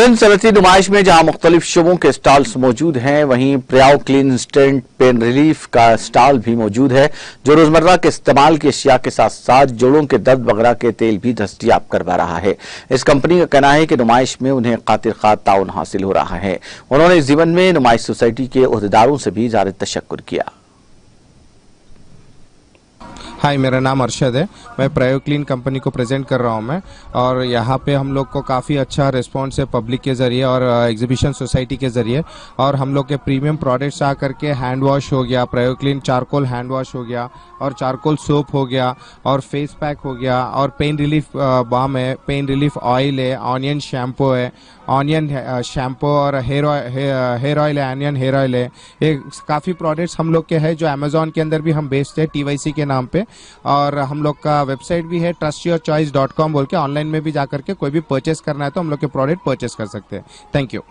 विभिन्न सनती नुमाइश में जहां मुख्तलिफ शुबों के स्टॉल्स मौजूद हैं, वहीं प्रियाओ क्लीन इंस्टेंट पेन रिलीफ का स्टॉल भी मौजूद है, जो रोजमर्रा के इस्तेमाल की अशिया के साथ साथ जोड़ों के दर्द वगैरह के तेल भी दस्तयाब करवा रहा है। इस कंपनी का कहना है कि नुमाइश में उन्हें खातिर खा ताउन हासिल हो रहा है। उन्होंने इस जीवन में नुमाइश सोसाइटी के ओहदेदारों से भी ज़ाहिर तशक्कुर किया। हाय, मेरा नाम अरशद है। मैं प्रायो क्लीन कंपनी को प्रेजेंट कर रहा हूँ मैं, और यहाँ पे हम लोग को काफ़ी अच्छा रिस्पांस है पब्लिक के ज़रिए और एग्जीबिशन सोसाइटी के ज़रिए। और हम लोग के प्रीमियम प्रोडक्ट्स आ करके हैंड वॉश हो गया, प्रायो क्लीन चारकोल हैंड वॉश हो गया, और चारकोल सोप हो गया, और फेस पैक हो गया, और पेन रिलीफ बाम है, पेन रिलीफ ऑयल है, ऑनियन शैम्पू है, ऑनियन शैम्पू, और हेयर ऑयल है, ऑनियन हेयर ऑयल है। ये काफ़ी प्रोडक्ट्स हम लोग के हैं जो अमेजोन के अंदर भी हम बेचते हैं TYC के नाम पे। और हम लोग का वेबसाइट भी है trustyourchoice.com बोल के। ऑनलाइन में भी जाकर के कोई भी परचेस करना है तो हम लोग के प्रोडक्ट परचेस कर सकते हैं। Thank you.